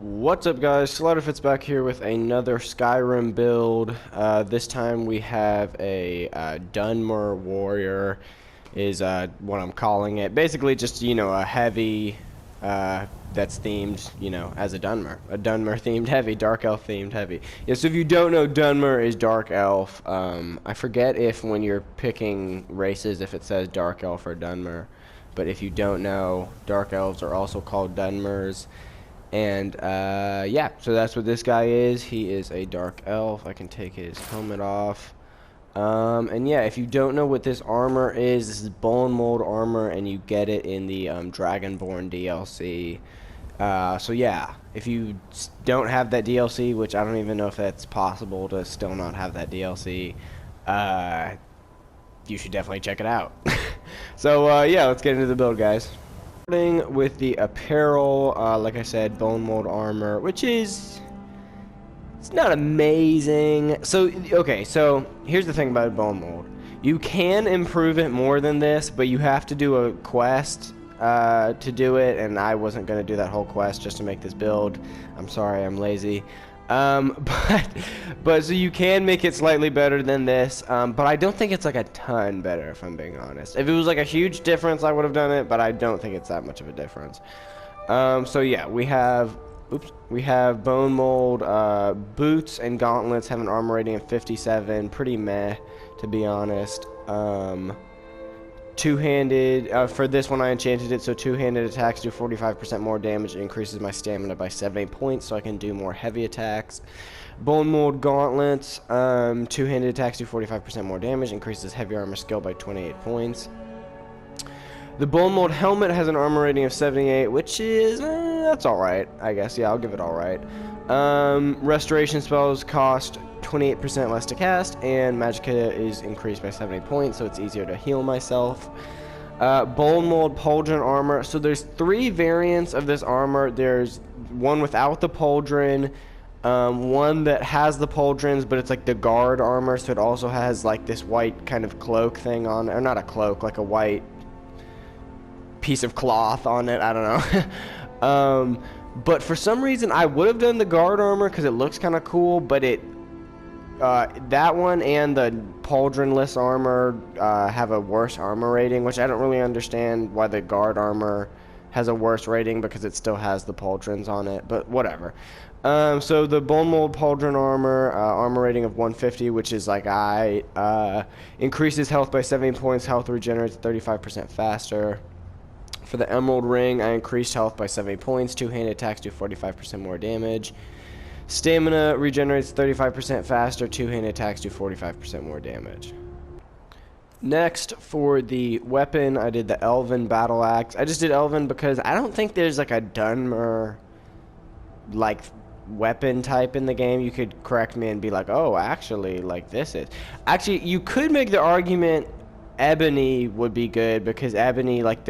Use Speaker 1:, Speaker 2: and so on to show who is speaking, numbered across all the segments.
Speaker 1: What's up, guys? Slaughterfit's back here with another Skyrim build. This time we have a Dunmer warrior is what I'm calling it. Basically just, a heavy that's themed, as a Dunmer. A Dunmer themed heavy, dark elf themed heavy. Yeah, so if you don't know, Dunmer is dark elf. I forget if when you're picking races if it says dark elf or Dunmer. But if you don't know, dark elves are also called Dunmers. And yeah, so that's what this guy is. He is a dark elf. I can take his helmet off. And yeah, if you don't know what this armor is, this is bone mold armor, and you get it in the Dragonborn DLC. So yeah, if you don't have that DLC, which I don't even know if that's possible to still not have that DLC, you should definitely check it out. So yeah, let's get into the build, guys. Starting with the apparel, like I said, bone mold armor, which is, it's not amazing. So okay, so here's the thing about bone mold: you can improve it more than this, but you have to do a quest to do it, and I wasn't gonna do that whole quest just to make this build. I'm sorry, I'm lazy. But so you can make it slightly better than this, but I don't think it's like a ton better, if I'm being honest. If it was like a huge difference, I would have done it, but I don't think it's that much of a difference. So yeah, we have bone mold boots and gauntlets have an armor rating of 57, pretty meh, to be honest. Two-handed, for this one I enchanted it, so two-handed attacks do 45% more damage. It increases my stamina by 70 points, so I can do more heavy attacks. Bone mold gauntlets, two-handed attacks do 45% more damage, increases heavy armor skill by 28 points. The bone mold helmet has an armor rating of 78, which is, that's alright, I guess. Yeah, I'll give it alright. Restoration spells cost 28% less to cast, and magicka is increased by 70 points, so it's easier to heal myself. Bone mold pauldron armor. So there's three variants of this armor. There's one without the pauldron, one that has the pauldrons, but it's like the guard armor, so it also has like this white kind of cloak thing on, or not a cloak, like a white piece of cloth on it. I don't know. But for some reason I would have done the guard armor because it looks kind of cool, but that one and the pauldronless armor have a worse armor rating, which I don't really understand why the guard armor has a worse rating because it still has the pauldrons on it, but whatever. So the bone mold pauldron armor, armor rating of 150, which is like increases health by 70 points, health regenerates 35% faster. For the emerald ring, I increased health by 70 points, two-handed attacks do 45% more damage. Stamina regenerates 35% faster, two-handed attacks do 45% more damage. Next, for the weapon, I did the Elven Battle Axe. I just did Elven because I don't think there's like a Dunmer like weapon type in the game. You could correct me and be like, oh, actually, like this is. Actually, you could make the argument ebony would be good because ebony, like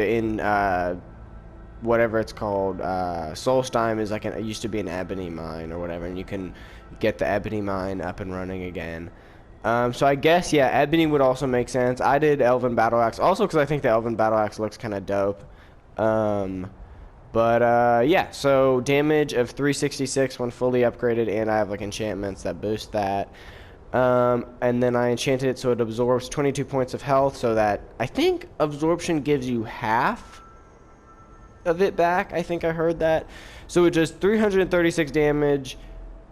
Speaker 1: whatever it's called, Solstheim is like it used to be an ebony mine or whatever, and you can get the ebony mine up and running again. So I guess, yeah, ebony would also make sense. I did Elven Battle Axe also because I think the Elven Battle Axe looks kind of dope. Yeah, so damage of 366 when fully upgraded, and I have like enchantments that boost that. And then I enchanted it so it absorbs 22 points of health, so that I think absorption gives you half of it back. I think I heard that. So it does 336 damage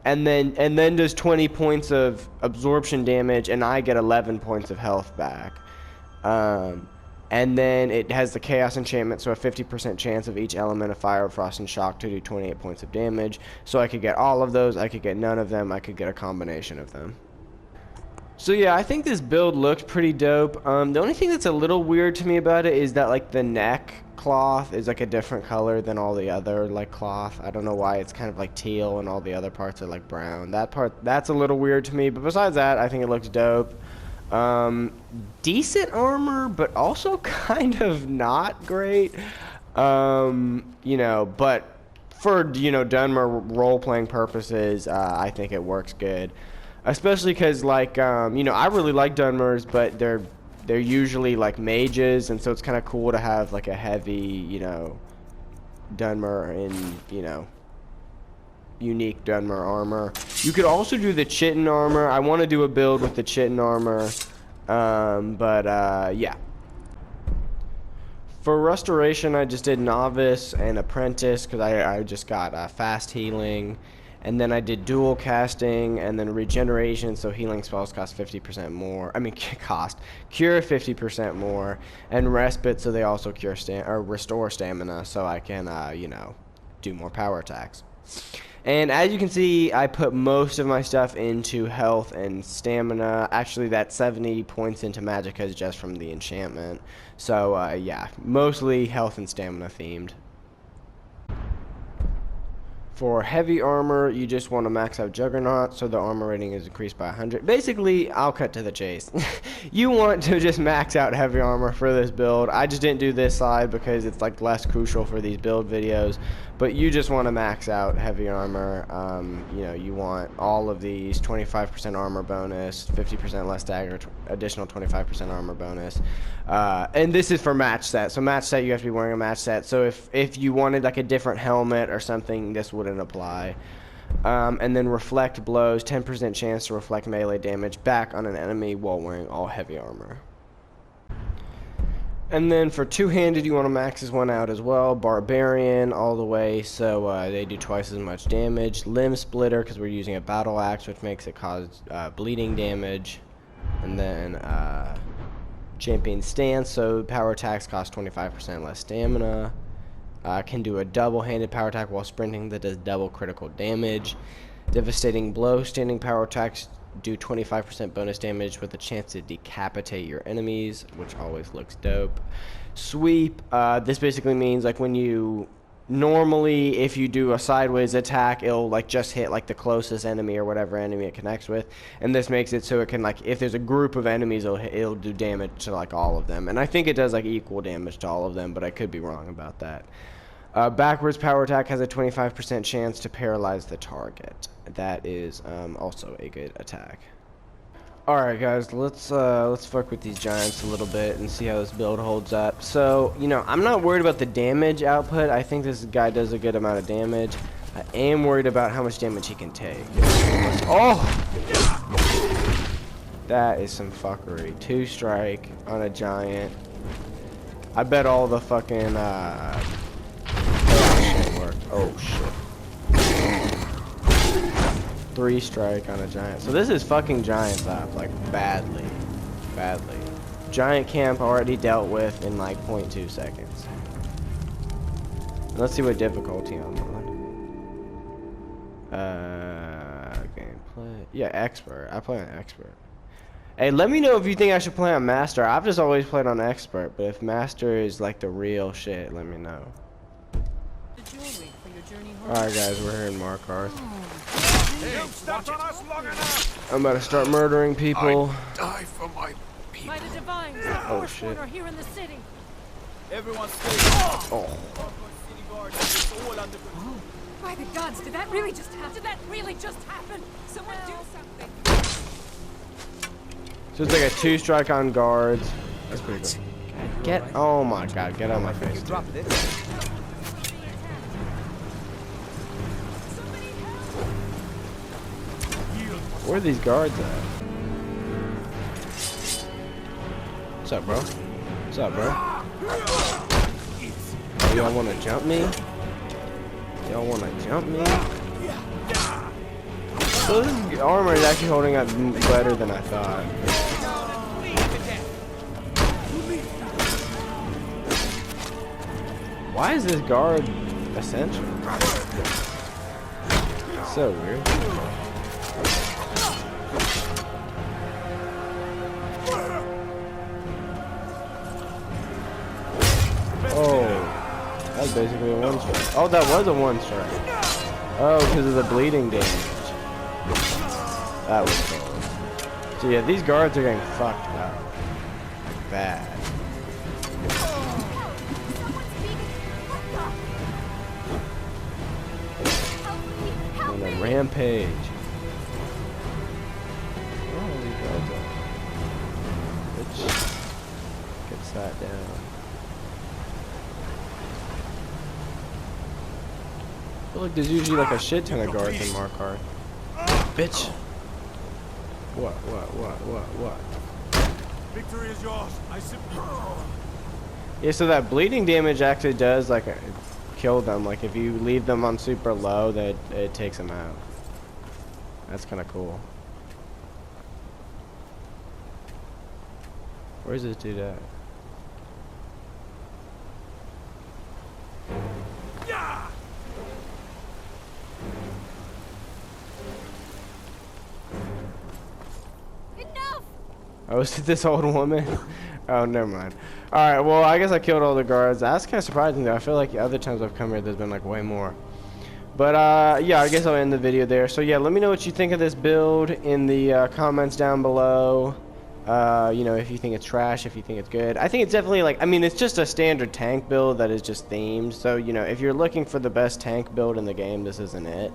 Speaker 1: and then does 20 points of absorption damage, and I get 11 points of health back. And then it has the chaos enchantment, so a 50% chance of each element of fire, frost, and shock to do 28 points of damage. So I could get all of those, I could get none of them, I could get a combination of them. So yeah, I think this build looks pretty dope. The only thing that's a little weird to me about it is that like the neck cloth is like a different color than all the other like cloth. I don't know why it's kind of like teal and all the other parts are like brown. That's a little weird to me, but besides that, I think it looks dope. Decent armor, but also kind of not great. But for Dunmer role-playing purposes, I think it works good. Especially because, like, I really like Dunmers, but they're usually, like, mages, and so it's kind of cool to have, like, a heavy, Dunmer in, unique Dunmer armor. You could also do the chitin armor. I want to do a build with the chitin armor, yeah. For restoration, I just did novice and apprentice because I just got fast healing, and then I did dual casting and then regeneration. So healing spells cost 50% more. I mean, cure 50% more, and respite. So they also restore stamina. So I can you know, do more power attacks. And as you can see, I put most of my stuff into health and stamina. Actually, that 70 points into magicka is just from the enchantment. So, yeah, mostly health and stamina themed. For heavy armor, you just want to max out Juggernaut, so the armor rating is increased by 100. Basically, I'll cut to the chase. You want to just max out heavy armor for this build. I just didn't do this side because it's like less crucial for these build videos. But you just want to max out heavy armor. You know, you want all of these 25% armor bonus, 50% less dagger, additional 25% armor bonus. And this is for match set. So match set, you have to be wearing a match set. So if you wanted like a different helmet or something, this wouldn't apply. And then reflect blows, 10% chance to reflect melee damage back on an enemy while wearing all heavy armor. And then for two-handed, you want to max this one out as well. Barbarian all the way, so they do twice as much damage. Limb splitter, because we're using a battle axe, which makes it cause bleeding damage. And then champion stance, so power attacks cost 25% less stamina. Can do a double-handed power attack while sprinting that does double critical damage. Devastating blow, standing power attacks do 25% bonus damage with a chance to decapitate your enemies, which always looks dope. Sweep, this basically means like when you normally, if you do a sideways attack, it'll like just hit like the closest enemy or whatever enemy it connects with, and this makes it so it can like, if there's a group of enemies, it'll do damage to like all of them, and I think it does like equal damage to all of them, but I could be wrong about that. Backwards power attack has a 25% chance to paralyze the target. That is also a good attack. Alright guys, let's fuck with these giants a little bit and see how this build holds up. So, you know, I'm not worried about the damage output. I think this guy does a good amount of damage. I am worried about how much damage he can take. Oh! That is some fuckery. 2 strike on a giant. I bet all the fucking shit worked. Oh shit. 3 strike on a giant. So this is fucking giants up, like badly. Badly. Giant camp already dealt with in like 0.2 seconds. Let's see what difficulty I'm on. Gameplay. Yeah, expert. I play on expert. Hey, let me know if you think I should play on master. I've just always played on expert, but if master is like the real shit, let me know. Alright guys, we're here in Markarth. I'm about to start murdering people.
Speaker 2: Die for my people.
Speaker 3: By the divines,
Speaker 1: Oh shit.
Speaker 3: are here in the city.
Speaker 2: Everyone stay.
Speaker 1: Oh.
Speaker 3: By the gods, did that really just happen? Did that really just happen? Someone do something.
Speaker 1: So it's like a 2 strike on guards. That's pretty good. Get, oh my god, get out of my face. Dude. Where are these guards at? What's up, bro? What's up, bro? Oh, y'all wanna jump me? Y'all wanna jump me? So this armor is actually holding up better than I thought. Why is this guard essential? It's so weird. Oh, that's basically a 1 strike. Oh, that was a 1 strike. Oh, because of the bleeding damage. That was cool. So yeah, these guards are getting fucked up. Like bad. On a rampage. Where are these guards at? Bitch. Get sat down. feel like there's usually like a shit ton of guards in Markarth. Bitch. What?
Speaker 2: Victory is yours. I simply.
Speaker 1: Yeah, so that bleeding damage actually does like kill them. Like if you leave them on super low, that it takes them out. That's kind of cool. Where's this dude at?
Speaker 3: Enough!
Speaker 1: Oh, is it this old woman? Oh, never mind. Alright, well, I guess I killed all the guards. That's kind of surprising, though. I feel like the other times I've come here, there's been, like, way more. But, yeah, I guess I'll end the video there. So, yeah, let me know what you think of this build in the comments down below. You know, if you think it's trash, if you think it's good. I think it's definitely, like, I mean, it's just a standard tank build that is just themed. So, you know, if you're looking for the best tank build in the game, this isn't it.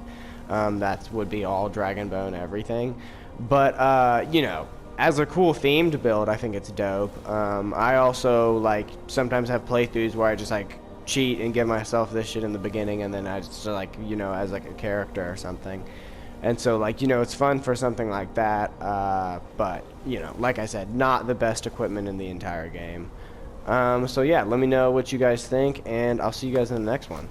Speaker 1: That would be all Dragonbone everything. But, you know, as a cool themed build, I think it's dope. I also, like, sometimes have playthroughs where I just, like, cheat and give myself this shit in the beginning, and then I just, like, you know, as, like, a character or something. And so, like, you know, it's fun for something like that, but, you know, like I said, not the best equipment in the entire game. So, yeah, let me know what you guys think, and I'll see you guys in the next one.